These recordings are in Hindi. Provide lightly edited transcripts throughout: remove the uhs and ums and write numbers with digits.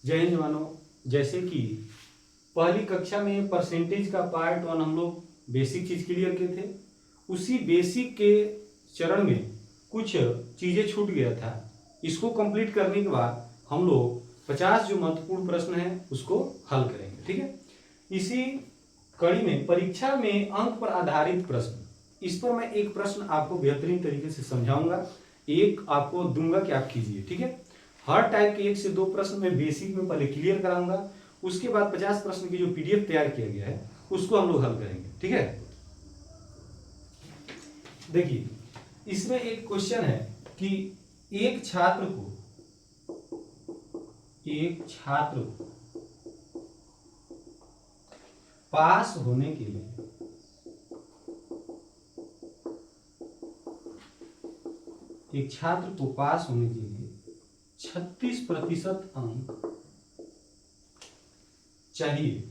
जय हिंद जवानों। जैसे कि पहली कक्षा में परसेंटेज का पार्ट 1 हम लोग बेसिक चीज क्लियर किए थे, उसी बेसिक के चरण में कुछ चीजें छूट गया था। इसको कंप्लीट करने के बाद हम लोग 50 जो महत्वपूर्ण प्रश्न है उसको हल करेंगे। ठीक है, इसी कड़ी में परीक्षा में अंक पर आधारित प्रश्न, इस पर मैं एक प्रश्न आपको बेहतरीन तरीके से समझाऊंगा, एक आपको दूंगा कि आप कीजिए। ठीक है, हर टाइप के 1 से 2 प्रश्न मैं बेसिक में पहले क्लियर कराऊंगा, उसके बाद 50 प्रश्न की जो पीडीएफ तैयार किया गया है उसको हम लोग हल करेंगे। ठीक है, देखिए इसमें एक क्वेश्चन है कि एक छात्र को पास होने के लिए एक छात्र को पास होने के लिए 36% अंक चाहिए।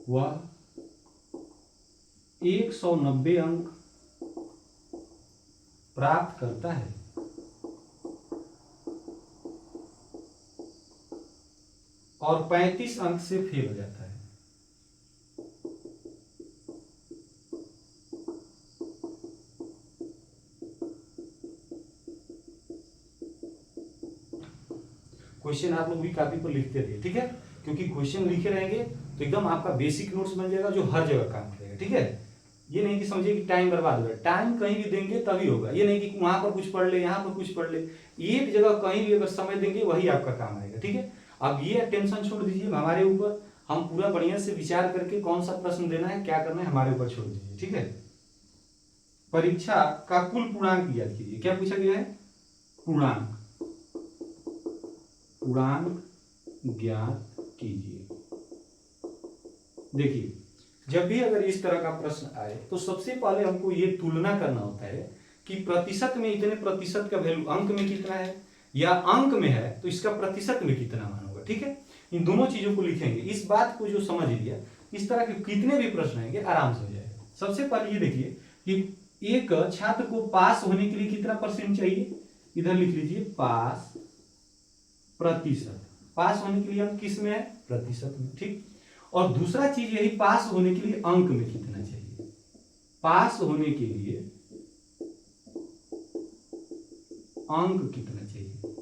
वह 190 अंक प्राप्त करता है और 35 अंक से फेल हो जाता है। क्वेश्चन आप लोग भी कॉपी पर लिखते रहिए। ठीक है, क्योंकि क्वेश्चन लिखे रहेंगे तो एकदम आपका बेसिक नोट्स बन जाएगा जो हर जगह काम करेगा। ठीक है, ये नहीं कि समझिए कि टाइम बर्बाद हो रहा है, टाइम कहीं भी देंगे तभी होगा। ये नहीं कि वहां पर कुछ पढ़ ले यहाँ पर कुछ पढ़ ले, एक जगह कहीं भी अगर समय देंगे वही आपका काम आएगा। ठीक है, अब ये टेंशन छोड़ दीजिए हमारे ऊपर, हम पूरा बढ़िया से विचार करके कौन सा प्रश्न देना है क्या करना है हमारे ऊपर छोड़ दीजिए। ठीक है, परीक्षा का कुल पूर्णांक याद कीजिए। क्या पूछा गया है? पूर्णांक ज्ञात कीजिए। देखिए जब भी अगर इस तरह का प्रश्न आए तो सबसे पहले हमको ये तुलना करना होता है कि प्रतिशत में इतने प्रतिशत का वैल्यू अंक में कितना है, या अंक में है तो इसका प्रतिशत में कितना मान होगा। ठीक है, इन दोनों चीजों को लिखेंगे। इस बात को जो समझ लिया, इस तरह के कितने भी प्रश्न आएंगे आराम से हो जाएगा। सबसे पहले ये देखिए कि एक छात्र को पास होने के लिए कितना परसेंट चाहिए, इधर लिख लीजिए पास प्रतिशत। पास होने के लिए अंक किस में है? प्रतिशत में। ठीक, और दूसरा चीज यही पास होने के लिए अंक में कितना चाहिए। पास होने के लिए अंक कितना चाहिए,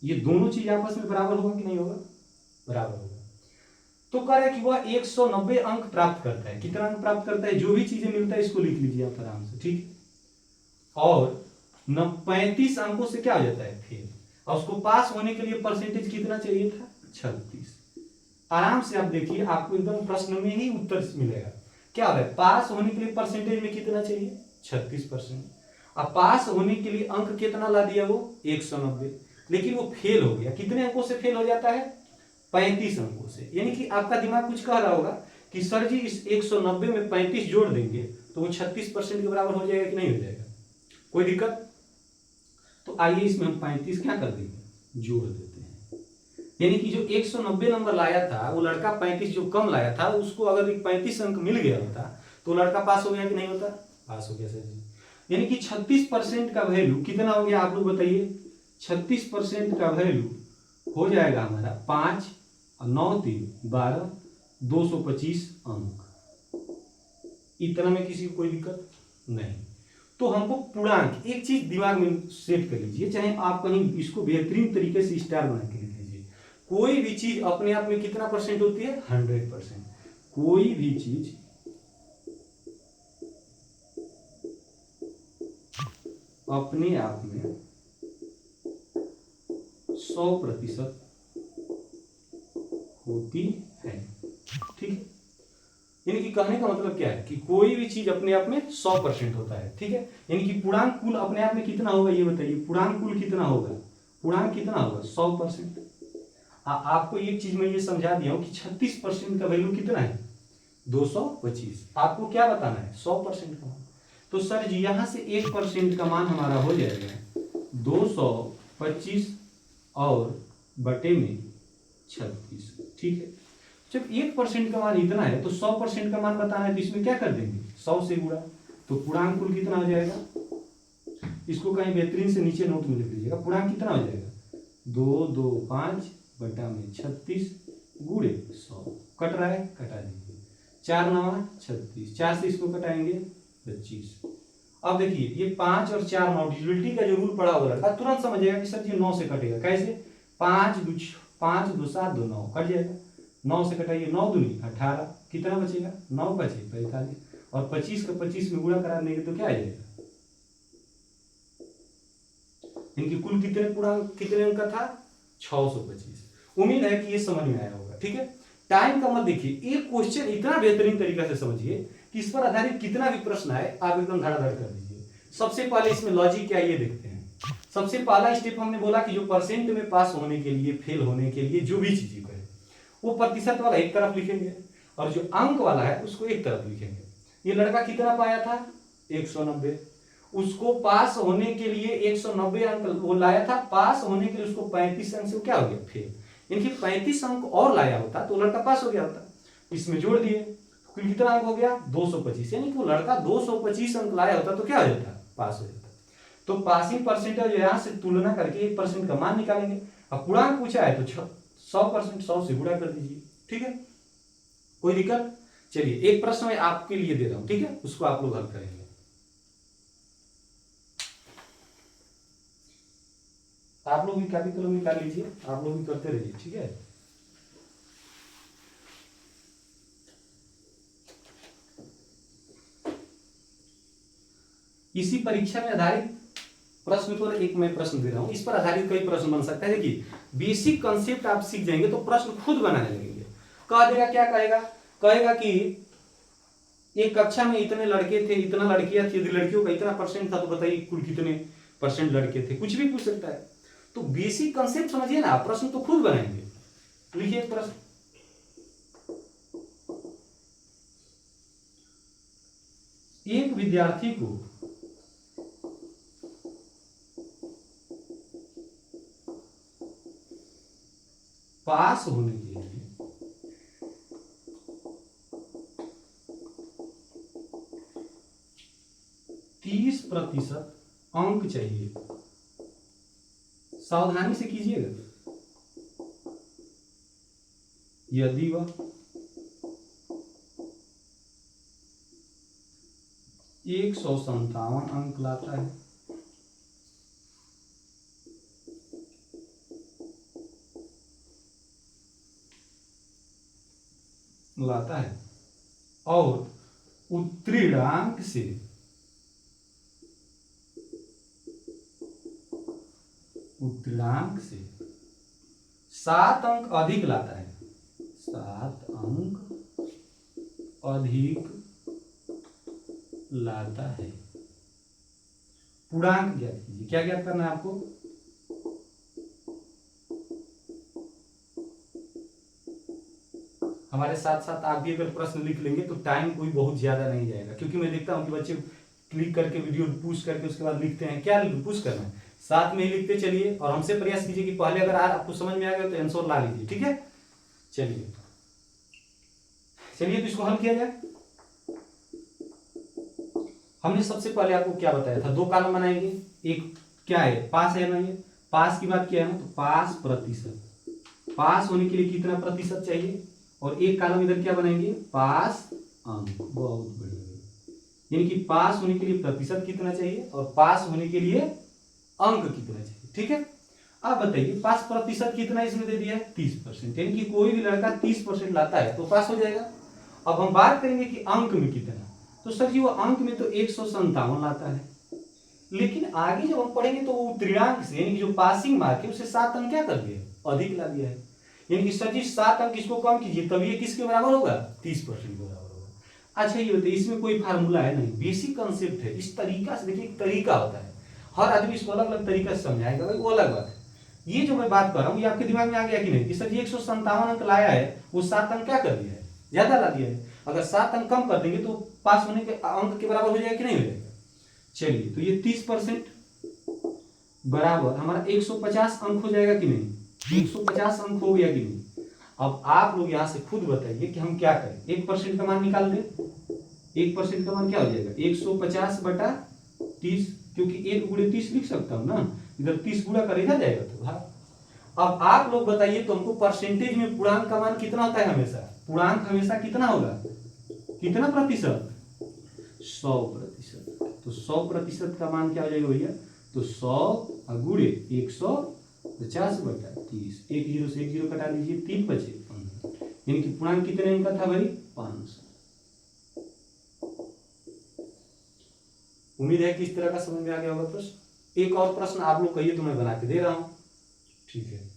ये दोनों चीज आपस में बराबर होगा कि नहीं होगा? बराबर होगा। तो कह रहे कि वह 190 अंक प्राप्त करता है। कितना अंक प्राप्त करता है? जो भी चीजें मिलता है इसको लिख लीजिए आप आराम से। ठीक, और 35 अंकों से क्या हो जाता है? फेल। और उसको पास होने के लिए परसेंटेज कितना चाहिए था? 36। आराम से आप देखिए, आपको एकदम प्रश्न में ही उत्तर मिलेगा। क्या हो रहा है? पास होने के लिए परसेंटेज में कितना चाहिए? 36%। अब पास होने के लिए अंक कितना ला दिया वो? 190। लेकिन वो फेल हो गया। कितने अंकों से फेल हो जाता है? 35 अंकों से। यानी कि आपका दिमाग कुछ कह रहा होगा कि सर जी इस 190 में 35 जोड़ देंगे तो वो 36% के बराबर हो जाएगा कि नहीं हो जाएगा? कोई दिक्कत? तो आइए इसमें हम 35 क्या कर देंगे? जोड़ देते हैं। यानी कि जो 190 नंबर लाया था वो लड़का 35 जो कम लाया था, उसको अगर 35 अंक मिल गया होता तो लड़का पास हो गया कि नहीं होता? पास हो गया सर जी। यानी कि 36% का वैल्यू कितना हो गया आप लोग बताइए? 36% का वैल्यू हो जाएगा हमारा 5 और 9 3 12, 225 अंक। इतना में किसी को कोई दिक्कत नहीं। तो हमको पूर्णांक, एक चीज दिमाग में सेट कर लीजिए, चाहे आप कहीं इसको बेहतरीन तरीके से स्टार बना के लिख लीजिए। कोई भी चीज अपने आप में कितना परसेंट होती है? 100%। कोई भी चीज अपने आप में 100% होती है। ठीक है, यानी कि कहने का मतलब क्या है कि कोई भी चीज अपने आप में 100% होता है। ठीक है, यानी कि पूर्णांक कुल अपने आप में कितना होगा ये बताइए? पूर्णांक कुल कितना होगा? पूर्णांक कितना होगा? 100%। आपको एक चीज मैं ये समझा दिया हूं कि 36% का वैल्यू कितना है? 225। आपको क्या बताना है? 100% का मान। तो सर जी यहां से 1% का मान हमारा हो जाएगा 225 और बटे में 36। ठीक है, जब 1% का मान इतना है तो 100% का मान बताना है तो इसमें क्या कर देंगे? 100 से गुणा। तो पूर्णांक कुल कितना हो जाएगा? इसको कहीं बेहतरीन से नीचे नोट में लिख लीजिएगा। पूर्णांक कितना हो जाएगा, 2 2 5 बटा में 36 गुणे 100, कट रहा है, कटा दीजिए, 4 9 36, 4 से इसको कटाएंगे 25। अब देखिए ये 5 और 4 9 डिविजिबिलिटी का जो रूल पड़ा होगा लड़का तुरंत समझ जाएगा कि सर जी 9 से कटेगा। कैसे, 5 2 7 2 9 कट जाएगा, 9 से कटाइए, 9 दूनी 18, कितना बचेगा, 9 बचे 45, और 25 का 25 में गुणा करा देंगे तो क्या आ जाएगा, इनकी कुल कितने अंक का था, 625। उम्मीद है कि ये समझ में आया होगा। ठीक है, टाइम का मत देखिए, एक क्वेश्चन इतना बेहतरीन तरीका से समझिए कि इस पर आधारित कितना भी प्रश्न आए आप एकदम धड़ाधड़ कर दीजिए। सबसे पहले इसमें लॉजिक क्या ये देखते हैं। सबसे पहला स्टेप हमने बोला कि जो परसेंट में पास होने के लिए, फेल होने के लिए जो भी चीजें करें वो प्रतिशत वाला एक तरफ लिखेंगे और जो अंक वाला है उसको एक तरफ लिखेंगे। ये लड़का कितना पाया था, 190, उसको पास होने के लिए 190 अंक वो लाया था, पास होने के लिए उसको 35 अंक से क्या हो गया, फेल। इनकी 35 अंक और लाया होता तो लड़का पास हो गया होता। इसमें जोड़ दिए, कुल कितना अंक हो गया, 225, यानी कि वो लड़का 225 अंक लाया होता तो क्या हो जाता, पास हो जाता। तो पासिंग परसेंटेज यहां से तुलना करके 1% का मान निकालेंगे। अब पूर्णांक पूछा है तो 100%, 100 से गुणा कर दीजिए। ठीक है, कोई दिक्कत। चलिए एक प्रश्न मैं आपके लिए दे रहा हूं, ठीक है, उसको आप लोग हल करेंगे। आप लोग भी कॉपी कलम निकाल लीजिए, आप लोग भी करते रहिए। ठीक है, इसी परीक्षा में आधारित प्रश्न पर एक मैं प्रश्न दे रहा हूं, इस पर आधारित कई प्रश्न बन सकता है। देखिए बेसिक कंसेप्ट आप सीख जाएंगे तो प्रश्न खुद बनाने लगेंगे। कह देगा, क्या कहेगा, कहेगा कि एक कक्षा में इतने लड़के थे, इतना लड़कियां थी, यदि लड़कियों का इतना परसेंट था तो बताइए कुल कितने परसेंट लड़के थे, कुछ भी पूछ सकता है। तो बेसिक कंसेप्ट समझिए ना, प्रश्न तो खुद बनाएंगे। लिखिए प्रश्न, एक विद्यार्थी को पास होने के लिए 30% अंक चाहिए। सावधानी से कीजिएगा। यदि वह 157 अंक लाता है और उत्तीर्णांक से 7 अंक अधिक लाता है, 7 अंक अधिक लाता है। पूर्णांक ज्ञात कीजिए। क्या ज्ञात करना है आपको, हमारे साथ साथ आप भी अगर प्रश्न लिख लेंगे तो टाइम कोई बहुत ज्यादा नहीं जाएगा, क्योंकि मैं देखता हूं कि बच्चे क्लिक करके वीडियो पुश करके उसके बाद लिखते हैं। क्या पुश करना है, साथ में ही लिखते चलिए और हमसे प्रयास कीजिए कि पहले अगर आपको समझ में आ गया तो आंसर ला लीजिए। ठीक है, चलिए तो इसको हल किया जाए। हमने सबसे पहले आपको क्या बताया था, 2 कॉलम बनाएंगे। एक क्या है, पास है ना, ये पास की बात किया है ना, तो पास प्रतिशत, पास होने के लिए कितना प्रतिशत चाहिए, और एक कॉलम इधर क्या बनाएंगे, पास अंक। बहुत बढ़िया, यानी कि पास होने के लिए प्रतिशत कितना चाहिए और पास होने के लिए अंक कितना चाहिए। ठीक है, अब बताइए पास प्रतिशत कितना इसमें दे दिया है, 30%, यानी कि कोई भी लड़का 30% लाता है तो पास हो जाएगा। अब हम बात करेंगे कि अंक में कितना, तो सर जी वो अंक में तो 157 लाता है, लेकिन आगे जब हम पढ़ेंगे तो वो उत्तीर्णांक से, यानी कि जो पासिंग मार्क है उससे 7 अंक क्या कर दिया, अधिक ला दिया है। यानी कि सर जी 7 अंक इसको कम कीजिए तब ये किसके बराबर होगा, 30% के बराबर होगा। अच्छा ये बताइए, इसमें कोई फार्मूला है नहीं, बेसिक कंसेप्ट है। इस तरीका से देखिए, एक तरीका होता है, हर आदमी इसको अलग अलग तरीका से समझाएगा, भाई वो अलग बात है। ये जो मैं बात कर रहा हूँ ये आपके दिमाग में आ गया कि नहीं, कि सर जी 157 अंक लाया है, वो 7 अंक क्या कर दिया है, ज्यादा ला दिया है। अगर 7 अंक कम कर देंगे तो पास होने के अंक के बराबर हो जाएगा कि नहीं हो जाएगा। चलिए तो ये 30% बराबर हमारा 150 अंक हो जाएगा कि नहीं, 150 अंक हो गया कि नहीं। अब आप लोग यहां से खुद बताइए कि हम क्या करें, 1% का मान निकाल दें। 1% का मान क्या हो जाएगा, 150 बटा 30, क्योंकि 1 गुणे 30 लिख सकता हूं ना, इधर 30 गुणा कर इधर जाएगा तो भाग। अब आप लोग बताइए तुमको परसेंटेज में पूर्णांक का मान कितना होता है हमेशा? पूर्णांक हमेशा कितना होगा? कितना प्रतिशत? 100%। तो 100% का मान क्या हो जाएगा भैया? तो 100 गुणे 150/30, एक जीरो से एक जीरो कटा दीजिए, 3 बचे 15, यानी कि पूर्णांक कितने अंक का था भाई? 500। उम्मीद है कि इस तरह का समझ में आ गया होगा प्रश्न। एक और प्रश्न आप लोग कहिए तो मैं बना के दे रहा हूं, ठीक है।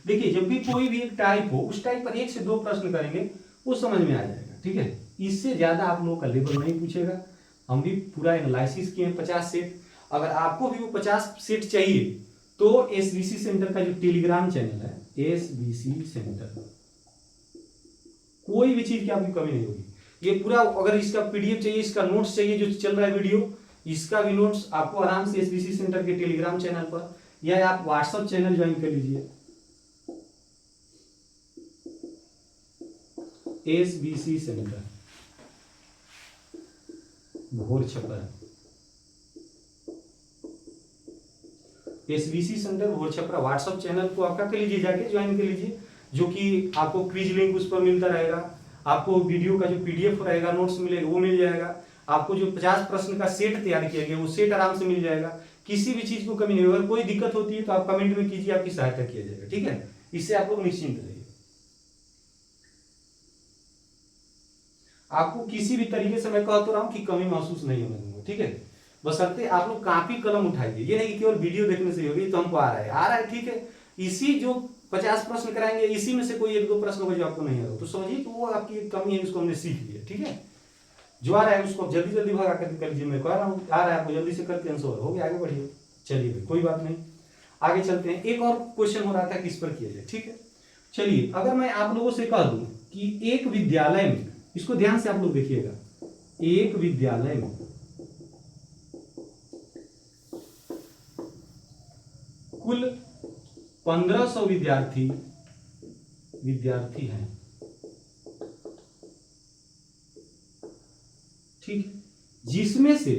देखिए जब भी कोई भी एक टाइप हो, उस टाइप पर 1 से 2 प्रश्न करेंगे, वो समझ में आ जाएगा, ठीक है। इससे ज्यादा आप लोगों का लेवल नहीं पूछेगा। हम भी पूरा एनालिसिस किए 50 सेट। अगर आपको भी वो 50 सेट चाहिए तो एसबीसी सेंटर का जो टेलीग्राम चैनल है, एसबीसी सेंटर, कोई भी चीज की आपकी कमी नहीं होगी। ये पूरा, अगर इसका पीडीएफ चाहिए, इसका नोट्स चाहिए जो चल रहा है वीडियो, इसका भी नोट्स आपको आराम से एसबीसी सेंटर के टेलीग्राम चैनल पर, या आप व्हाट्सएप चैनल ज्वाइन कर लीजिए, एसबीसी सेंटर भोर छपरा, एसबीसी सेंटर भोर छपरा व्हाट्सएप चैनल को आपका कर लीजिए, जाके ज्वाइन कर लीजिए, जो कि आपको क्विज लिंक उस पर मिलता रहेगा, आपको वीडियो का जो पीडीएफ रहेगा, नोट्स मिलेगा, वो मिल जाएगा, आपको जो 50 प्रश्न का सेट तैयार किया गया वो सेट आराम से मिल जाएगा, किसी भी चीज को कमी नहीं होगा। कोई दिक्कत होती है तो आप कमेंट में कीजिए, आपकी सहायता किया जाएगा, ठीक है। इससे आप लोग निश्चिंत रहिए, आपको किसी भी तरीके से मैं कह तो रहा हूं कि कमी महसूस नहीं होने दूंगा, ठीक है। बशर्ते आप लोग कॉपी कलम उठाइए, ये नहीं कि केवल वीडियो देखने से होगी तो हमको आ रहा है, ठीक है। इसी जो 50 प्रश्न कराएंगे, इसी में से कोई 1-2 प्रश्न होगा जो आपको नहीं आ रहा, तो समझिए कि वो आपकी एक कमी है, उसको हमने सीख लिया, ठीक है। जो आ रहा है उसको जल्दी जल्दी भगा कर कर लीजिए, मैं कह रहा हूँ आ रहा है आपको जल्दी से करके आंसर हो गया, आगे बढ़िए। चलिए भाई कोई बात नहीं, आगे चलते हैं। एक और क्वेश्चन हो रहा था किस पर किया जाए, ठीक है। चलिए अगर मैं आप लोगों से कह दूं कि एक विद्यालय में, इसको ध्यान से आप लोग देखिएगा, एक विद्यालय में कुल 1500 विद्यार्थी हैं, ठीक है, जिसमें से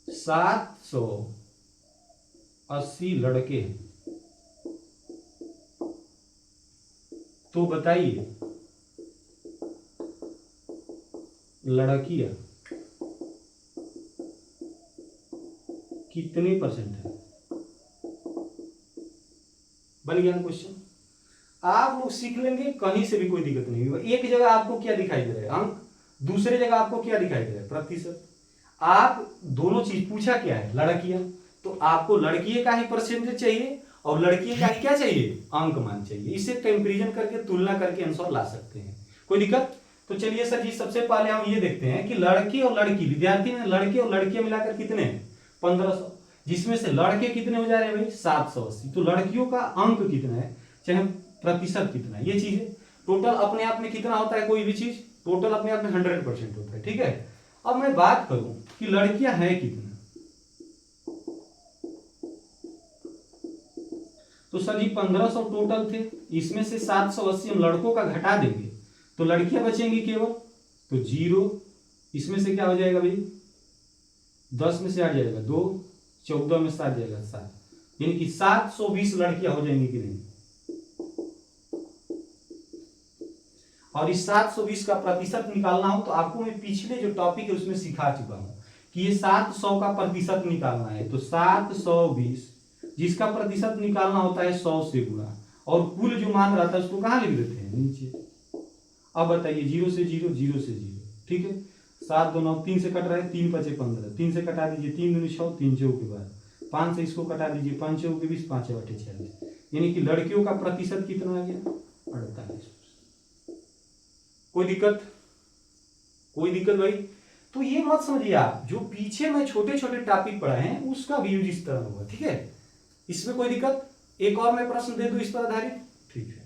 780 लड़के हैं, तो बताइए लड़कियां कितने परसेंट है? बन गया क्वेश्चन। आप लोग सीख लेंगे, कहीं से भी कोई दिक्कत नहीं होगा। एक जगह आपको क्या दिखाई दे रहा है? अंक। दूसरे जगह आपको क्या दिखाई दे रहा है? प्रतिशत। आप दोनों चीज पूछा क्या है? लड़कियां, तो आपको लड़कियों का ही परसेंटेज चाहिए और लड़कियों का ही क्या चाहिए? अंक मान चाहिए। इसे कंपेरिजन करके, तुलना करके आंसर ला सकते हैं, कोई दिक्कत? तो चलिए सर जी, सबसे पहले हम ये देखते हैं कि लड़के और लड़की, विद्यार्थी में लड़के और लड़कियां मिलाकर कितने हैं? 1500, जिसमें से लड़के कितने हो जा रहे हैं भाई? 780। तो लड़कियों का अंक कितना है, चाहे प्रतिशत कितना है, ये चीज है। टोटल अपने आप में कितना होता है? कोई भी चीज टोटल अपने आप में 100% होता है, ठीक है। अब मैं बात करूं कि लड़कियां हैं कितना, तो सर जी 1500 टोटल थे, इसमें से 780 हम लड़कों का घटा देंगे तो लड़कियां बचेंगी केवल, तो 0, इसमें से क्या हो जाएगा भाई? 10 में से आ जाएगा 2, 14 में से आ जाएगा 7, यानी कि 720 लड़कियां हो जाएंगी कि नहीं। और इस 720 का प्रतिशत निकालना हो तो आपको मैं पिछले जो टॉपिक है उसमें सिखा चुका हूं कि ये 700 का प्रतिशत निकालना है, तो 720 जिसका प्रतिशत निकालना होता है 100 से गुणा, और कुल जो मान रहता है उसको कहां लिख देते हैं? नीचे। अब बताइए 0 से 0, 0 से 0, ठीक है। 7 2 9, 3 से कट रहा है, 3 5 15, 3 से कटा दीजिए, 3 दूनी 6, 3 चौक के बाद 5 से इसको कटा दीजिए, 5 चौक के 20, 5 8 46, यानी कि लड़कियों का प्रतिशत कितना आ गया? 48। कोई दिक्कत? कोई दिक्कत भाई? तो ये मत समझिए आप, जो पीछे मैं छोटे छोटे टॉपिक पढ़ाए हैं उसका भी यूज इस तरह होगा, ठीक है। इसमें कोई दिक्कत? एक और मैं प्रश्न दे दूं इस पर आधारित, ठीक है।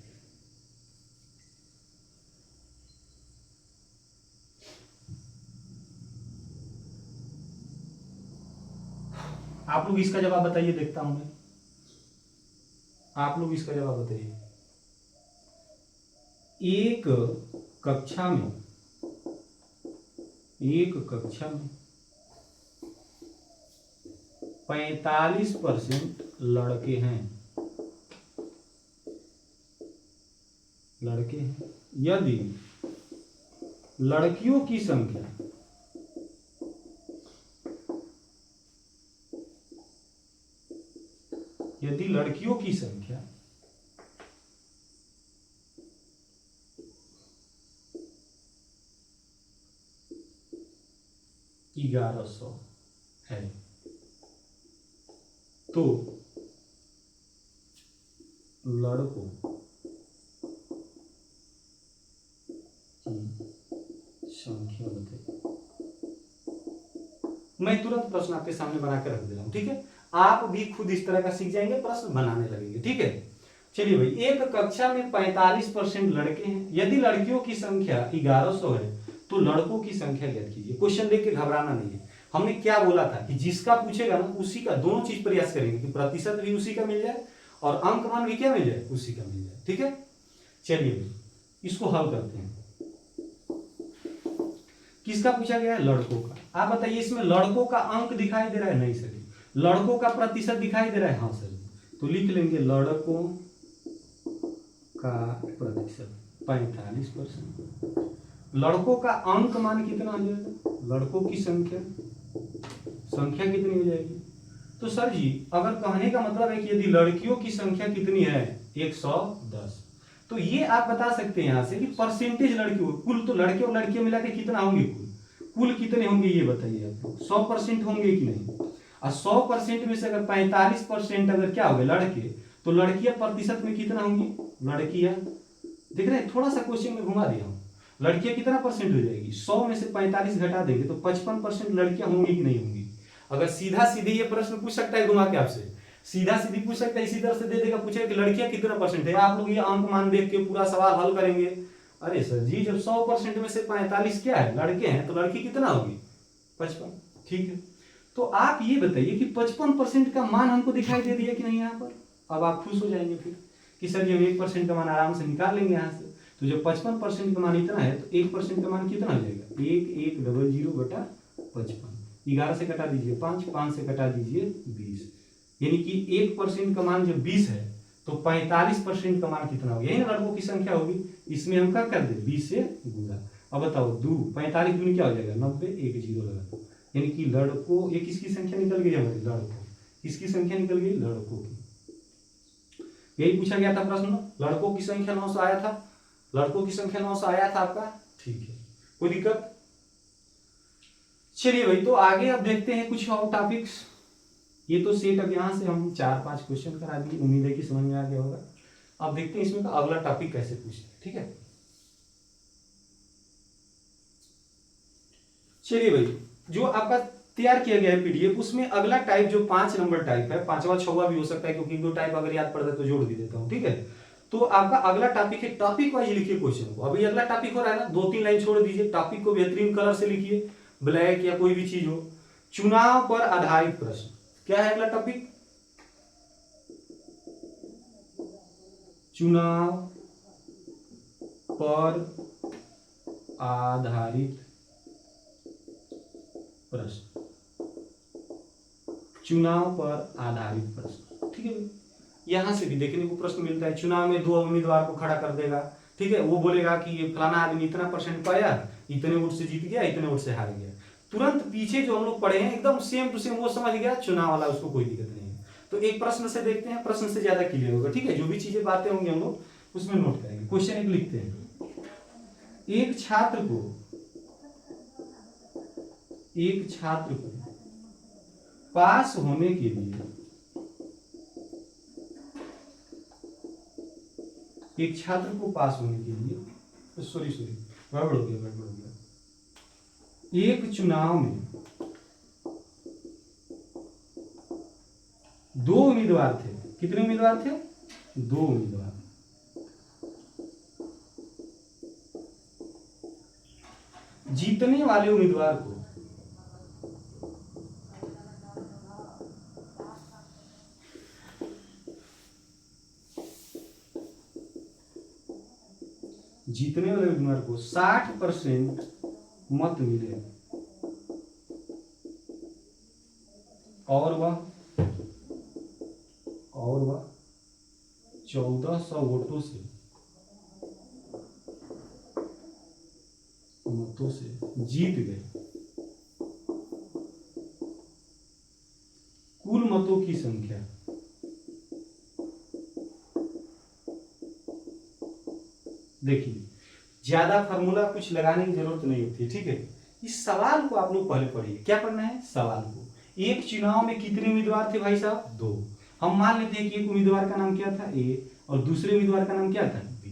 आप लोग इसका जवाब बताइए, देखता हूं मैं। आप लोग इसका जवाब बताइए। एक कक्षा में 45% लड़के हैं, यदि लड़कियों की संख्या 1100 है तो लड़कों की संख्या बताइए। मैं तुरंत प्रश्न आपके सामने बनाकर रख दे रहा हूं, ठीक है। आप भी खुद इस तरह का सीख जाएंगे, प्रश्न बनाने लगेंगे, ठीक है। चलिए भाई, एक कक्षा में 45% लड़के हैं, यदि लड़कियों की संख्या 1100 है तो लड़कों की संख्या ज्ञात कीजिए। क्वेश्चन देख के घबराना नहीं है। हमने क्या बोला था कि जिसका पूछेगा ना उसी का, दोनों चीज प्रयास करेंगे कि प्रतिशत भी उसी का मिल जाए और अंक मान भी क्या मिल जाए, उसी का मिल जाए, ठीक है। चलिए भाई, इसको हल करते हैं। किसका पूछा गया है? लड़कों का। आप बताइए, इसमें लड़कों का अंक दिखाई दे रहा है? नहीं सर। लड़कों का प्रतिशत दिखाई दे रहा है? हाँ सर। तो लिख लेंगे लड़कों का प्रतिशत 45%। लड़कों का अंक मान कितना हो जाएगा? लड़कों की संख्या कितनी हो जाएगी? तो सर जी, अगर कहने का मतलब है कि यदि लड़कियों की संख्या कितनी है 110, तो ये आप बता सकते हैं यहां से कि परसेंटेज लड़कियों, कुल तो लड़के और लड़कियां मिला के कितना होंगे, कुल कितने होंगे ये बताइए आप। 100% होंगे कि नहीं? और 100% में से अगर 45% अगर क्या हो गए लड़के, तो लड़कियां प्रतिशत में कितना होंगी? लड़कियां देख रहे हैं, थोड़ा सा क्वेश्चन में घुमा दिया हूं। लड़कियां कितना परसेंट हो जाएगी? 100 में से 45 घटा देंगे तो 55% लड़कियां होंगी कि नहीं होंगी? अगर सीधा सीधे ये प्रश्न पूछ सकता है घुमा के आपसे, सीधा सीधी पूछ सकता है, इसी तरह से दे देगा, पूछेगा कि लड़कियां कितना परसेंट है, आप लोग ये अंक मान देख के पूरा सवाल हल करेंगे। अरे सर जी, जब 100% में से 45 क्या है, लड़के हैं, तो लड़की कितना होगी? 55, ठीक है। तो आप ये बताइए कि 55% का मान हमको दिखाई दे दिया कि नहीं यहाँ पर? अब आप खुश हो जाएंगे फिर कि सर जी हम 1% का मान आराम से निकाल लेंगे यहाँ से। तो जब 55% का मान इतना है तो 1% का मान कितना हो जाएगा? 1100 बटा 55। 11 से कटा दीजिए 5, 5 से कटा दीजिए 20, यानी कि 1% का मान जब 20 है तो 45% का मान कितना होगा? यही ना लड़कों की संख्या होगी। इसमें हम क्या कर दे, 20 से गुणा। अब बताओ 45 दूनी क्या हो जाएगा? 90, एक जीरो लगा दो, यानी कि लड़कों, ये किसकी संख्या निकल गई हमारी? लड़कों। किसकी संख्या निकल गई? लड़कों की। यही पूछा गया था प्रश्न, लड़कों की संख्या 900 आया था, लड़कों की संख्या 900 आया था आपका, ठीक है, कोई दिक्कत? चलिए भाई, तो आगे अब देखते हैं कुछ और टॉपिक्स। ये तो सेट, अब यहां से हम 4-5 क्वेश्चन करा दिए, उम्मीद है कि समझ में आ गया होगा। अब देखते हैं इसमें का अगला टॉपिक कैसे पूछते हैं, ठीक है। चलिए भाई, जो आपका तैयार किया गया है पीडीएफ, उसमें अगला टाइप जो 5 नंबर टाइप है, 5वां 6वां भी हो सकता है, क्योंकि 2 टाइप अगर याद पड़ता है तो जोड़ भी देता हूं, ठीक है। तो आपका अगला टॉपिक है, टॉपिक वाइज लिखिए क्वेश्चन को। अभी अगला टॉपिक हो रहा है ना, 2-3 लाइन छोड़ दीजिए, टॉपिक को बेहतरीन कलर से लिखिए, ब्लैक या कोई भी चीज हो। चुनाव पर आधारित प्रश्न, क्या है अगला टॉपिक? चुनाव पर आधारित प्रश्न, चुनाव पर आधारित प्रश्न, ठीक है। यहां से भी देखने को प्रश्न मिलता है, चुनाव में 2 उम्मीदवार को खड़ा कर देगा, ठीक है। वो बोलेगा कि ये फलाना आदमी इतना परसेंट पाया, इतने वोट से जीत गया, इतने वोट से हार गया। तुरंत पीछे जो हम लोग पढ़े हैं एकदम सेम टू सेम वो समझ गया, चुनाव वाला, उसको कोई दिक्कत नहीं है। तो एक प्रश्न से देखते हैं, प्रश्न से ज्यादा क्लियर होगा, ठीक है। जो भी चीजें बातें होंगी हम लोग उसमें नोट करेंगे। क्वेश्चन 1 लिखते हैं, एक छात्र को पास होने के लिए, एक छात्र को पास होने के लिए, सॉरी गड़बड़ हो गया, एक चुनाव में 2 उम्मीदवार थे। कितने उम्मीदवार थे? 2 उम्मीदवार। जीतने वाले उम्मीदवार को जीतने वाले उम्मीदवार को 60% मत मिले और वह 1400 वोटों से मतों से जीत गए। कुल मतों की संख्या देखिए, ज्यादा फार्मूला कुछ लगाने की जरूरत नहीं होती, ठीक है। इस सवाल को आप लोग पहले पढ़िए। क्या पढ़ना है? सवाल को। एक चुनाव में कितने उम्मीदवार थे भाई साहब? 2। हम मान लेते हैं कि एक उम्मीदवार का नाम क्या था? ए, और दूसरे उम्मीदवार का नाम क्या था? बी।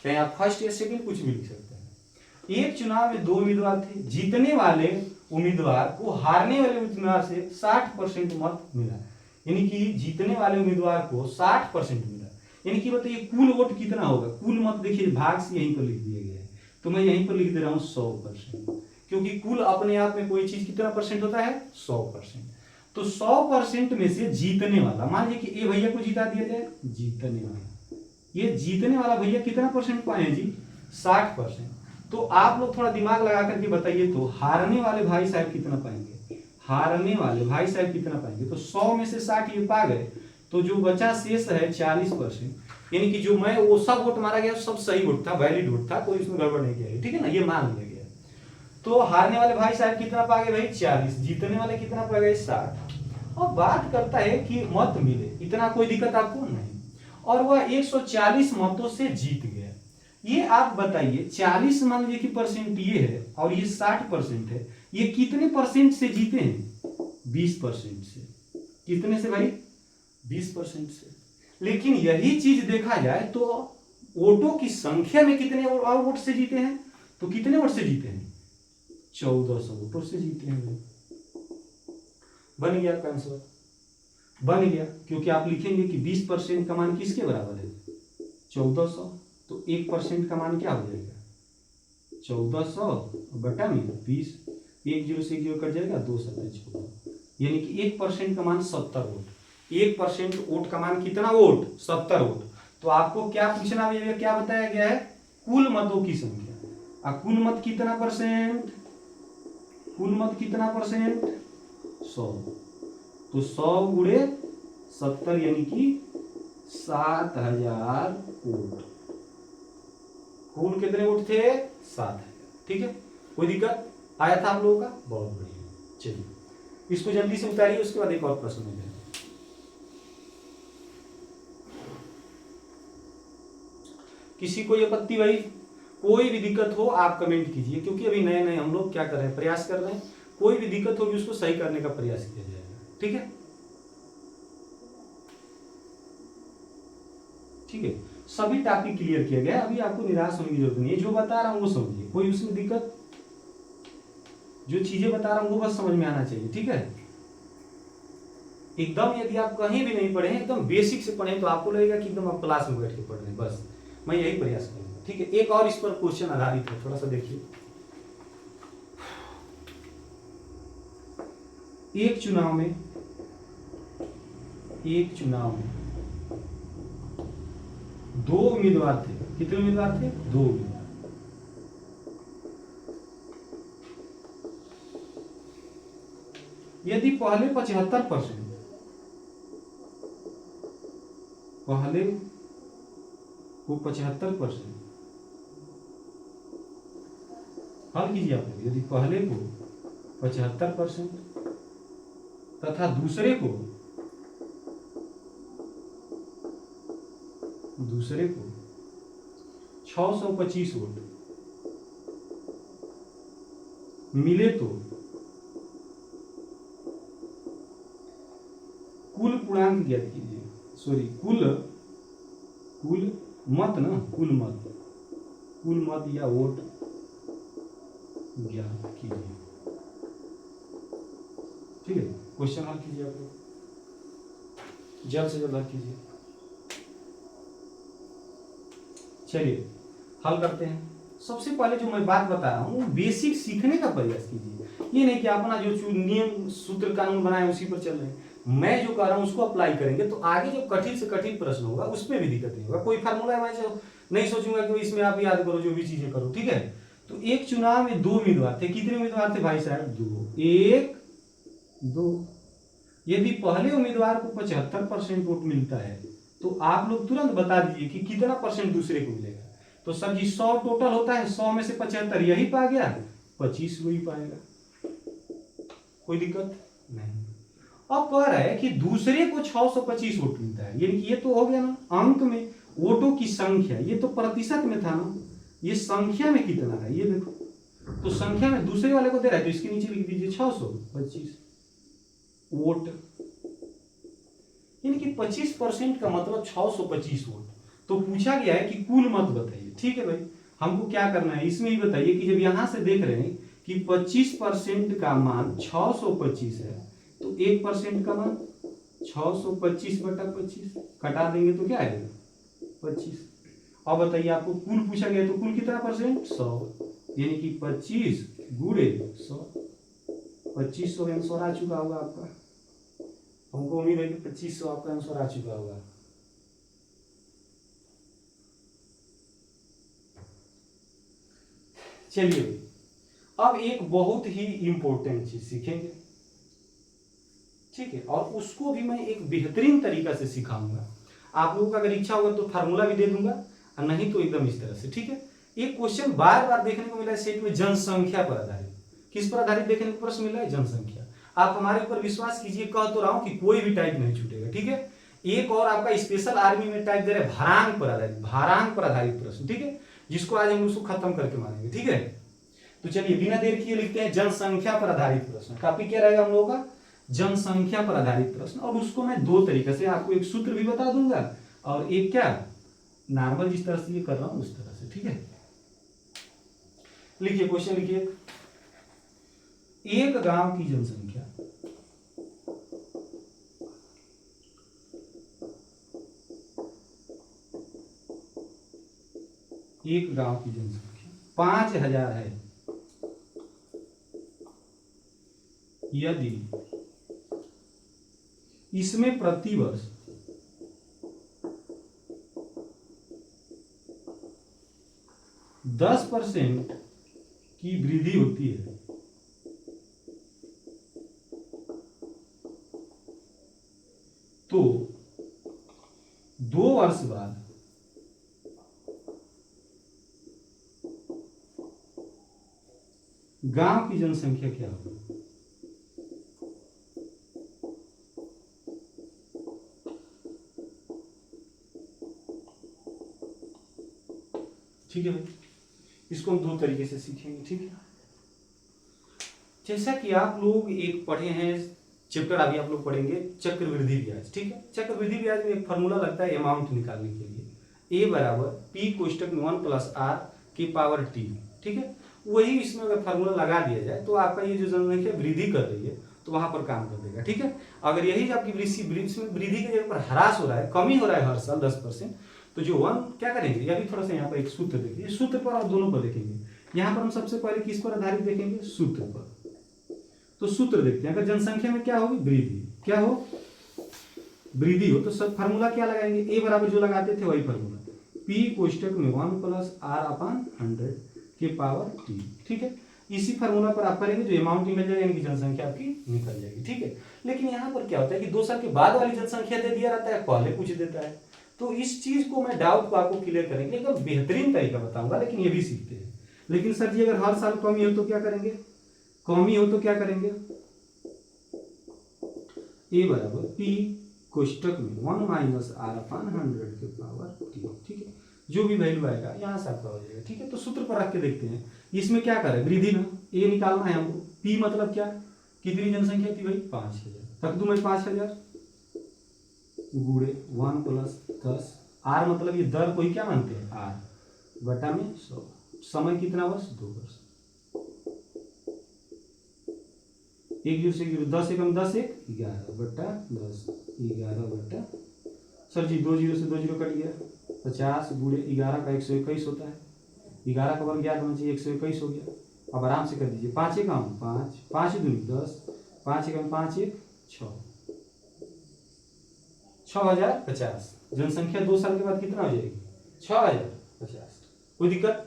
चाहे आप फर्स्ट या सेकंड कुछ भी लिख सकते हैं। एक चुनाव में 2 उम्मीदवार थे। जीतने वाले उम्मीदवार को हारने वाले उम्मीदवार से 60% मत मिला, यानी कि जीतने वाले उम्मीदवार को 60% मिला। यानी कि बताइए कुल वोट कितना होगा? कुल मत देखिए भाग से यहीं पर लिख दिया गया है, तो मैं यहीं पर लिख दे रहा हूं 100%, क्योंकि कुल अपने आप में कोई चीज कितना परसेंट होता है? 100%। तो 100% में से जीतने वाला, मान लीजिए कि ए भैया को जिता दिया जाए, जीतने वाला, ये जीतने वाला भैया कितना परसेंट पाए जी? 60%। तो आप लोग थोड़ा दिमाग लगा करके बताइए तो हारने वाले भाई साहब कितना पाएंगे? हारने वाले भाई साहब कितना पाएंगे? तो 100 में से 60 ये पा गए, तो जो बचा शेष है 40%, यानी कि जो मैं वो सब वोट मारा गया सब सही वोट था, वैलिड वोट था, कोई इसमें गड़बड़ नहीं किया गया, ठीक है ना, ये मान लिया गया। तो हारने वाले भाई साहब कितना पा गए भाई? 40। जीतने वाले कितना पा गए? 60। और बात करता है कि मत मिले, इतना कोई दिक्कत आपको नहीं, और वह 140 मतों से जीत गया। ये आप बताइए 40 मान लीजिए कि परसेंट ये है और ये 60% है, ये कितने परसेंट से जीते हैं? 20% से। कितने से भाई? 20% से। लेकिन यही चीज देखा जाए तो वोटों की संख्या में कितने और वोट से जीते हैं? तो कितने वोट से जीते हैं? 1400 वोटों से जीते हैं भाई। बन गया आपका आंसर, बन गया, क्योंकि आप लिखेंगे कि 20% का मान किसके बराबर है? 1400। तो 1% का मान क्या हो जाएगा? 1400 बटा में 20, 1 0 से 1 0 कट जाएगा, 2 7 14, यानी कि 1% का मान 70 वोट। 1% वोट का मान कितना वोट? 70 वोट। तो आपको क्या पूछना है, क्या बताया गया है? कुल मतों की संख्या। कुल मत कितना परसेंट? कुल मत कितना परसेंट? 100। तो 100 गुणे 70 यानी कि 7000 वोट। कुल कितने वोट थे? 7000। ठीक है, कोई दिक्कत आया था आप लोगों का? बहुत बढ़िया। चलिए इसको जल्दी से उतारिए, उसके बाद एक और प्रश्न हो जाएगा। किसी को ये आपत्ति भाई? कोई भी दिक्कत हो आप कमेंट कीजिए, क्योंकि अभी नए नए हम लोग क्या कर रहे हैं, प्रयास कर रहे हैं। कोई भी दिक्कत होगी उसको सही करने का प्रयास किया जाएगा, ठीक है? ठीक है, सभी टॉपिक क्लियर किया गया, अभी आपको निराश होने की जरूरत नहीं है। जो बता रहा हूं वो समझिए, कोई उसमें दिक्कत, जो चीजें बता रहा हूं वो बस समझ में आना चाहिए, ठीक है? एकदम यदि आप कहीं भी नहीं पढ़े, एकदम बेसिक से पढ़े, तो आपको लगेगा कि एकदम आप क्लास में बैठ के पढ़ रहे हैं। बस मैं यही प्रयास करूंगा, ठीक है? एक और इस पर क्वेश्चन आधारित है, थोड़ा सा देखिए। एक चुनाव में 2 उम्मीदवार थे। कितने उम्मीदवार थे? 2 उम्मीदवार। यदि पहले 75%, पहले को 75%, हल कीजिए आप लोग। यदि पहले को 75% तथा दूसरे को 625 वोट मिले, तो कुल पूर्णांक ज्ञात कीजिए। सॉरी, कुल मत ना, कुल मत या वोट ज्ञात कीजिए। ठीक है, क्वेश्चन हल कीजिए आप लोग, जल्द से जल्द हल कीजिए। चलिए हल करते हैं। सबसे पहले जो मैं बात बता रहा हूँ बेसिक सीखने का प्रयास कीजिए। ये नहीं कि अपना जो नियम सूत्र कानून बनाए उसी पर चल रहे हैं। मैं जो कह रहा हूं उसको अप्लाई करेंगे तो आगे जो कठिन से कठिन प्रश्न होगा उसमें भी दिक्कत नहीं होगा। कोई फार्मूला मैं जो नहीं सोचूंगा कि इसमें आप याद करो, जो भी चीजें करो, ठीक है। तो एक चुनाव में 2 उम्मीदवार थे। कितने उम्मीदवार थे भाई साहब? 2, 1 2। यदि पहले उम्मीदवार को 75% वोट मिलता है तो आप लोग तुरंत बता दीजिए कि कितना परसेंट दूसरे को मिलेगा। तो सर जी 100 टोटल होता है, 100 में से 75 यही पा गया, 25 वही पाएगा, कोई दिक्कत नहीं। अब कह रहा है कि दूसरे को 625 वोट मिलता है, यानी कि ये तो हो गया ना अंक में वोटों की संख्या, ये तो प्रतिशत में था ना, ये संख्या में कितना है ये देखो। तो संख्या में दूसरे वाले को दे रहा है तो इसके नीचे लिख दीजिए 625 वोट, यानी कि 25% का मतलब 625 वोट। तो पूछा गया है कि कुल मत बताइए। ठीक है भाई, हमको क्या करना है इसमें ही बताइए कि जब यहां से देख रहे हैं कि 25% का मान 625 है तो 1% का मान 625/25 कटा देंगे तो क्या आएगा? 25। अब बताइए आपको कुल पूछा गया तो कुल कितना परसेंट? 100, यानी कि 25 गुणे 100, 2500 आंसर आ चुका होगा आपका। हमको उम्मीद है कि 2500 आपका आंसर आ चुका होगा। चलिए अब एक बहुत ही इंपॉर्टेंट चीज सीखेंगे, ठीक है, और उसको भी मैं एक बेहतरीन तरीका से सिखाऊंगा। आप लोगों का अगर इच्छा होगा तो फार्मूला भी दे दूंगा, और नहीं तो एकदम इस तरह से, ठीक है। एक क्वेश्चन बार बार देखने को मिला है सेट में, जनसंख्या पर आधारित। किस पर आधारित देखने को प्रश्न मिला है? जनसंख्या। आप हमारे ऊपर विश्वास कीजिए, कह तो रहा हूं कि कोई भी टाइप नहीं छूटेगा, ठीक है। एक और आपका स्पेशल आर्मी में टाइप दे रहे हैं भारांक पर आधारित, भारांक पर आधारित प्रश्न, ठीक है, जिसको आज हम उसको खत्म करके मानेंगे, ठीक है। तो चलिए बिना देर किए लिखते हैं जनसंख्या पर आधारित प्रश्न। टॉपिक क्या रहेगा हम लोगों का? जनसंख्या पर आधारित प्रश्न। और उसको मैं दो तरीके से आपको एक सूत्र भी बता दूंगा और एक क्या नॉर्मल जिस तरह से ये कर रहा हूं उस तरह से, ठीक है। लिखिए क्वेश्चन, लिखिए एक गांव की जनसंख्या एक गांव की जनसंख्या 5000 है यदि इसमें प्रतिवर्ष 10% की वृद्धि होती है तो 2 वर्ष बाद गांव की जनसंख्या क्या होगी? ठीक है भाई, इसको हम दो तरीके से सीखेंगे, ठीक है। जैसा कि आप लोग एक पढ़े हैं चैप्टर, अभी आप लोग पढ़ेंगे चक्रवृद्धि ब्याज, ठीक है। चक्रवृद्धि ब्याज में एक फार्मूला लगता है अमाउंट निकालने के लिए, ए बराबर पी कोष्टक में 1 + r की पावर टी, ठीक है। वही इसमें अगर फार्मूला लगा दिया जाए तो आपका ये जो जनसंख्या वृद्धि कर रही है तो वहां पर काम कर देगा, ठीक है। अगर यही आपकी वृद्धि के जगह पर ह्रास हो रहा है, कमी हो रहा है हर साल 10%, तो जो 1 क्या करेंगे, या भी थोड़ा सा यहाँ पर एक सूत्र देखिए, सूत्र पर और दोनों पर देखेंगे। यहाँ पर हम सबसे पहले किस पर आधारित देखेंगे? सूत्र पर। तो सूत्र देखते हैं, अगर जनसंख्या में क्या होगी? वृद्धि, क्या हो? वृद्धि हो, तो सब फार्मूला क्या लगाएंगे? ए बराबर जो लगाते थे वही फार्मूला, पी कोष्टक में 1 + r/100 के पावर टी, ठीक है। इसी फार्मूला पर आप करेंगे जो अमाउंट निकल जाएगा, यानी कि जनसंख्या आपकी निकल जाएगी, ठीक है। लेकिन यहाँ पर क्या होता है कि 2 साल के बाद वाली जनसंख्या दे दिया रहता है, पहले पूछ देता है। तो इस चीज को मैं डाउट को आपको क्लियर करेंगे, एकदम बेहतरीन तरीका बताऊंगा, लेकिन ये भी सीखते हैं। लेकिन सर जी अगर हर साल कमी हो तो क्या करेंगे? कमी हो तो क्या करेंगे? ए बराबर पी कोष्टक में 1 - r/100 के पावर टी, ठीक है। जो भी वैल्यू आएगा यहां से आपका हो जाएगा, ठीक है। तो सूत्र पर रख के देखते हैं, इसमें क्या करें? वृद्धि ना, ए निकालना है हमको। पी मतलब क्या? कितनी जनसंख्या थी भाई? 5000। रख दूं मैं 5000 गुणे 1 + 10, आर मतलब ये दर को ही क्या मानते हैं? आर बटा में 100। समय कितना वर्ष? 2 वर्ष। 1 0 से 10 एकम 10 1 11 बटा 10 11 सर जी 2 0 से 2 0 कट गया, 50 गुणे 11 का 121 होता है। 11 का वर्ग ज्ञात होना चाहिए, 121 हो गया। अब आराम से कर दीजिए, 5 एकम 5, 5 दूनी 10, 5 एकम 5 1 6, 6050। जनसंख्या 2 साल के बाद कितना हो जाएगी? 6050। कोई दिक्कत?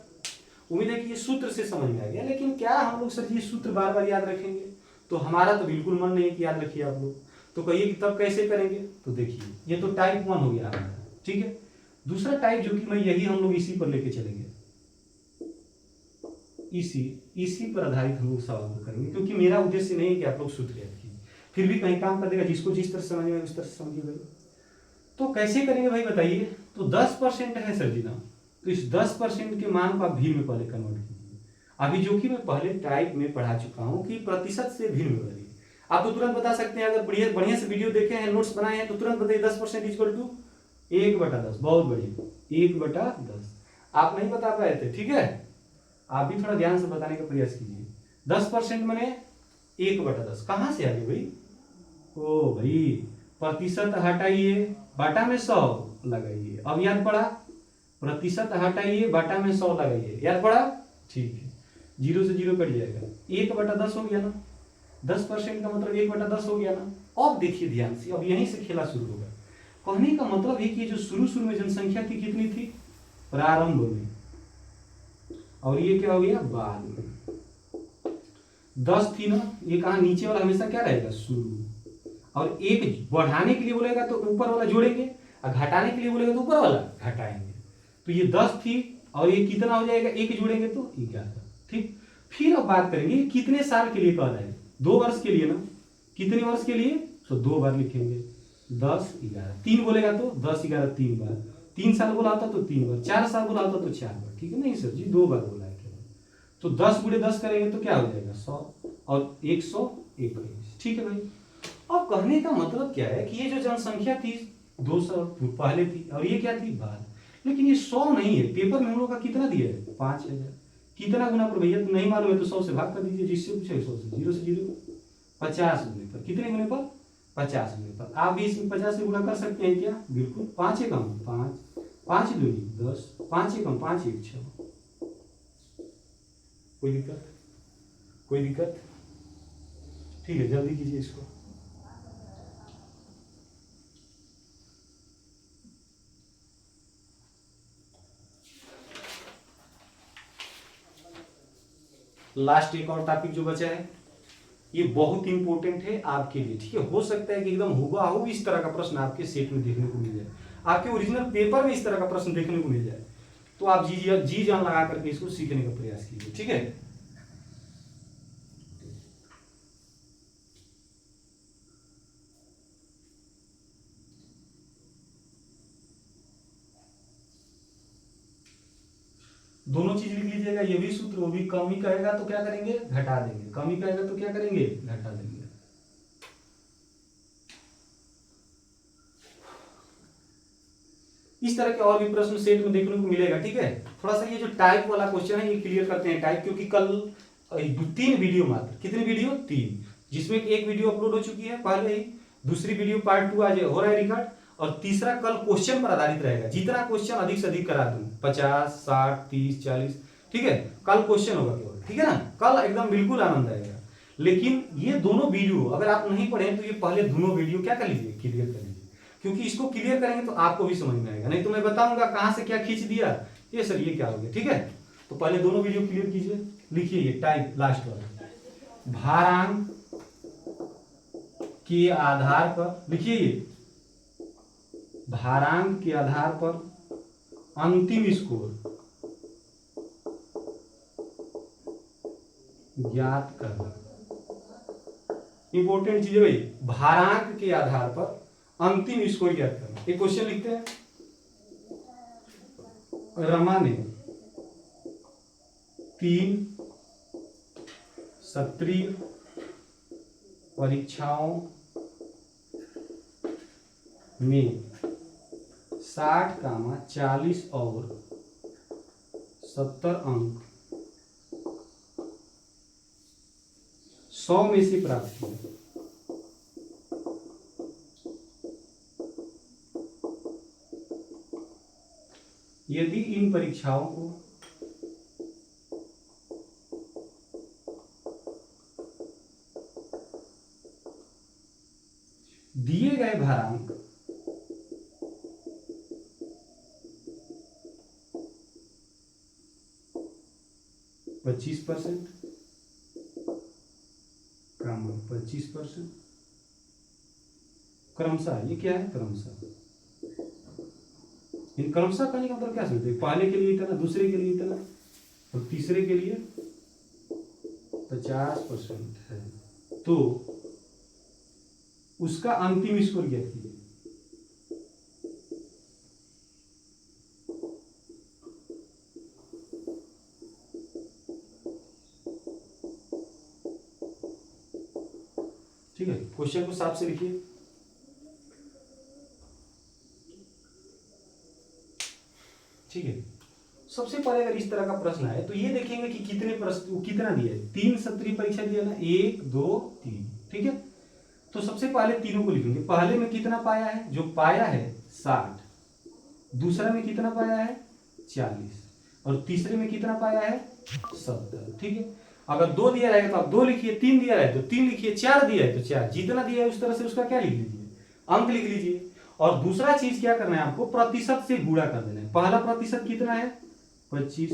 उम्मीद है कि ये सूत्र से समझ में आ गया। लेकिन क्या हम लोग सर ये सूत्र बार बार याद रखेंगे? तो हमारा तो बिल्कुल मन नहीं है कि याद रखिए आप लोग। तो कहिए कि तब कैसे करेंगे? तो देखिए, ये तो टाइप 1 हो गया हमारा, ठीक है। दूसरा टाइप जो कि मैं यही हम लोग इसी पर लेके चलेंगे, इसी पर आधारित हम लोग सवाल करेंगे, क्योंकि मेरा उद्देश्य नहीं है कि आप लोग सूत्र याद कीजिए, फिर भी कहीं काम कर देगा। जिसको जिस तरह से समझ में उस तरह से समझिए भाई। तो कैसे करेंगे भाई बताइए? तो 10% है सर जी ना, तो इस 10% के मान को आप भी में पहले कन्वर्ट कीजिए। अभी जो कि मैं पहले टाइप में पढ़ा चुका हूं कि प्रतिशत से भिन्न में बदलिए। आप तो तुरंत बता सकते हैं, अगर बढ़िया बढ़िया से वीडियो देखे हैं, नोट्स बनाए हैं, तो तुरंत बताइए 10% इक्वल टू 1/10। बहुत बढ़िया, 1/10। आप नहीं बता पाए थे, ठीक है। आप भी थोड़ा ध्यान से बताने का प्रयास कीजिए। 10% मैंने 1/10 कहां से आ गई भाई? ओ भाई, प्रतिशत हटाइए, बाटा में 100 लगाइए। अब याद पड़ा? प्रतिशत हटाइए, बाटा में 100 लगाइए। याद पड़ा? ठीक है, 0 से 0 कट जाएगा, 1/10 हो गया ना। 10% का मतलब 1/10 हो गया ना। अब देखिए ध्यान से, अब यहीं से खेला शुरू होगा। कहने का मतलब है कि जो शुरू शुरू में जनसंख्या थी कितनी थी? प्रारंभ में। और ये क्या हो गया? बाद में। 10 थी ना, ये कहा नीचे वाला हमेशा क्या रहेगा? शुरू। और एक बढ़ाने के लिए बोलेगा तो ऊपर वाला जोड़ेंगे, और घटाने के लिए बोलेगा तो ऊपर वाला घटाएंगे। तो ये 10 थी, और ये कितना हो जाएगा? 1 जोड़ेंगे तो 11। ठीक। फिर अब बात करेंगे कितने साल के लिए कह रहा है? 2 वर्ष के लिए ना। कितने वर्ष के लिए? तो 2 बार लिखेंगे, 10 11। 3 बोलेगा तो 10 11 3 बार। 3 साल बोला होता तो 3 बार। 4 साल बोला होता तो 4 बार। ठीक है, नहीं सर जी 2 बार बोला है केवल। तो 10 गुणे 10 करेंगे तो क्या हो जाएगा? 100 और 121। ठीक है भाई। अब कहने का मतलब क्या है कि ये जो जनसंख्या थी 200 पहले थी, और ये क्या थी? बाद। लेकिन ये 100 नहीं है। पेपर में हम लोग का कितना दिया है? 5000। कितना गुना पर भैया? तो नहीं मालूम है तो 100 से भाग कर दीजिए। जिससे पूछे 100 से 0 50 गुने पर। कितने गुने पर? 50 गुने पर। आप भी इसमें 50 से गुना कर सकते हैं क्या? बिल्कुल। 5 एकम 5, 5 दूनी 10, 5 एकम 5 1 6। कोई दिक्कत? कोई दिक्कत? ठीक है, जल्दी कीजिए इसको। लास्ट एक और टॉपिक जो बचा है, ये बहुत इंपॉर्टेंट है आपके लिए। ठीक है, हो सकता है कि एकदम हुबहू इस तरह का प्रश्न आपके सेट में देखने को मिल जाए, आपके ओरिजिनल पेपर में इस तरह का प्रश्न देखने को मिल जाए। तो आप जी जान लगा करके इसको सीखने का प्रयास कीजिए। ठीक है, दोनों चीज लिख लीजिएगा। ये भी सूत्र, वो भी। कमी कहेगा तो क्या करेंगे? घटा देंगे। कमी कहेगा तो क्या करेंगे? घटा देंगे। इस तरह के और भी प्रश्न सेट में देखने को मिलेगा। ठीक है, थोड़ा सा ये जो टाइप वाला क्वेश्चन है ये क्लियर करते हैं टाइप, क्योंकि कल 3 वीडियो मात्र। कितनी वीडियो? 3, जिसमें एक वीडियो अपलोड हो चुकी है पहले ही। दूसरी वीडियो पार्ट 2 आज हो रहा है रिकॉर्ड, और तीसरा कल क्वेश्चन पर आधारित रहेगा। जितना क्वेश्चन अधिक से अधिक करा दूं, 50 60 30 40, ठीक है, कल क्वेश्चन होगा केवल। ठीक है ना, कल एकदम बिल्कुल आनंद आएगा। लेकिन ये दोनों वीडियो अगर आप नहीं पढ़े तो ये पहले दोनों वीडियो क्या कर लीजिए? क्लियर कर लीजिए, क्योंकि इसको क्लियर करेंगे तो आपको भी समझ में आएगा। नहीं तो मैं बताऊंगा कहां से क्या खींच दिया, ये सर ये क्या हो गया। ठीक है, तो पहले दोनों वीडियो क्लियर कीजिए। लिखिए ये टाइप लास्ट वाला, भारांक के आधार पर। लिखिए ये, भारांक के आधार पर अंतिम स्कोर ज्ञात करना। इंपॉर्टेंट चीज है भाई, भारांक के आधार पर अंतिम स्कोर ज्ञात करना। एक क्वेश्चन लिखते हैं। रमा ने 3 सत्रीय परीक्षाओं में 60, 40 और 70 अंक 100 में से प्राप्त किए। यदि इन परीक्षाओं को दिए गए भारांक 25%, क्रमांक 25%, क्रमशः, ये क्या है क्रमशः, इन क्रमशः करने का मतलब क्या समझते हैं, पहले के लिए इतना, दूसरे के लिए इतना और तीसरे के लिए 50% है, तो उसका अंतिम स्कोर ज्ञात कीजिए। ठीक है, क्वेश्चन को साफ से लिखिए। ठीक है, सबसे पहले अगर इस तरह का प्रश्न आए तो ये देखेंगे कि कितने प्रश्न, कितना दिया है, 3 सत्रीय परीक्षा दिया ना, 1 2 3। ठीक है, तो सबसे पहले तीनों को लिखेंगे। पहले में कितना पाया है, जो पाया है 60, दूसरा में कितना पाया है 40, और तीसरे में कितना पाया है 70। ठीक है, अगर 2 दिया रहेगा तो आप 2 लिखिए, 3 दिया है तो 3 लिखिए, 4 दिया है तो 4, जितना दिया है उस तरह से उसका क्या लिख लीजिए, अंक लिख लीजिए। और दूसरा चीज क्या करना है आपको, प्रतिशत से गुणा कर देना है। पहला प्रतिशत कितना है 25,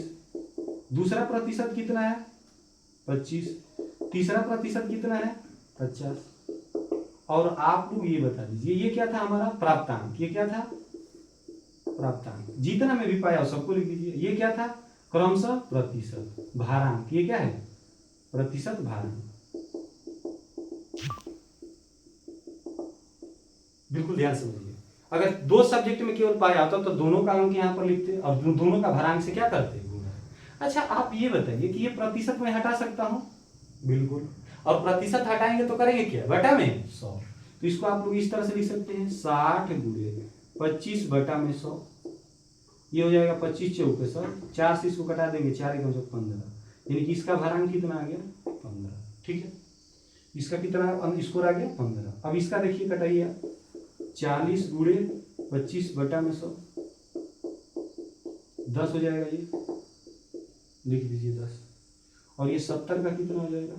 दूसरा प्रतिशत कितना है 25, तीसरा प्रतिशत कितना है 50। और आप लोग ये बता दीजिए, ये क्या था हमारा प्राप्तांक, ये क्या था प्राप्तांक, जितना में भी पाया सबको लिख दीजिए। ये क्या था क्रमशः प्रतिशत, भारांक, ये क्या है प्रतिशत भारांक। बिल्कुल ध्यान से समझिए, अगर 2 सब्जेक्ट में केवल पाया होता तो दोनों का अंक यहाँ पर लिखते और दोनों का भारांक से क्या करते गुणा। अच्छा आप ये बताइए कि ये प्रतिशत में हटा सकता हूं, बिल्कुल, और प्रतिशत हटाएंगे तो करेंगे क्या, बटा में 100। तो इसको आप लोग इस तरह से लिख सकते हैं 60 गुणे 25 बटा में 100। ये हो जाएगा 25 चौके 100, 4 से इसको कटा देंगे, 4 एकम 15, यानी कि इसका भारांक कितना आ गया 15। ठीक है, इसका कितना स्कोर आ गया 15। अब इसका देखिए कटाइए, 40 गुणे 25 बटा में 100, 10 हो जाएगा, ये लिख दीजिए 10। और ये 70 का कितना हो जाएगा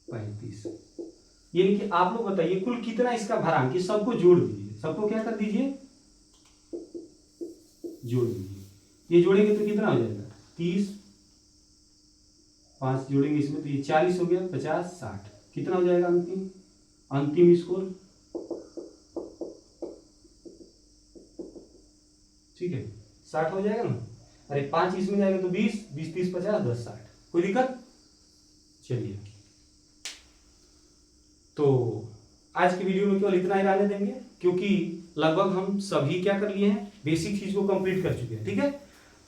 35। यानी कि आप लोग बताइए कुल कितना इसका भारांक, ये सबको जोड़ दीजिए, सबको क्या कर दीजिए जोड़ दीजिए। ये जोड़ेंगे तो कितना हो जाएगा 30, 5 जोड़ेंगे इसमें तो ये 40 हो गया, 50 60, कितना हो जाएगा अंतिम स्कोर। ठीक है 60 हो जाएगा ना, अरे 5 इसमें जाएगा तो 20 20 30 50 10 60, कोई दिक्कत। चलिए तो आज की वीडियो में केवल इतना ही रहने देंगे, क्योंकि लगभग हम सभी क्या कर लिए हैं, बेसिक चीज को कंप्लीट कर चुके हैं। ठीक है,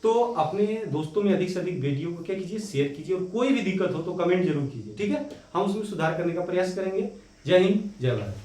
तो अपने दोस्तों में अधिक से अधिक वीडियो को क्या कीजिए शेयर कीजिए, और कोई भी दिक्कत हो तो कमेंट जरूर कीजिए। ठीक है, हम उसमें सुधार करने का प्रयास करेंगे। जय हिंद जय भारत।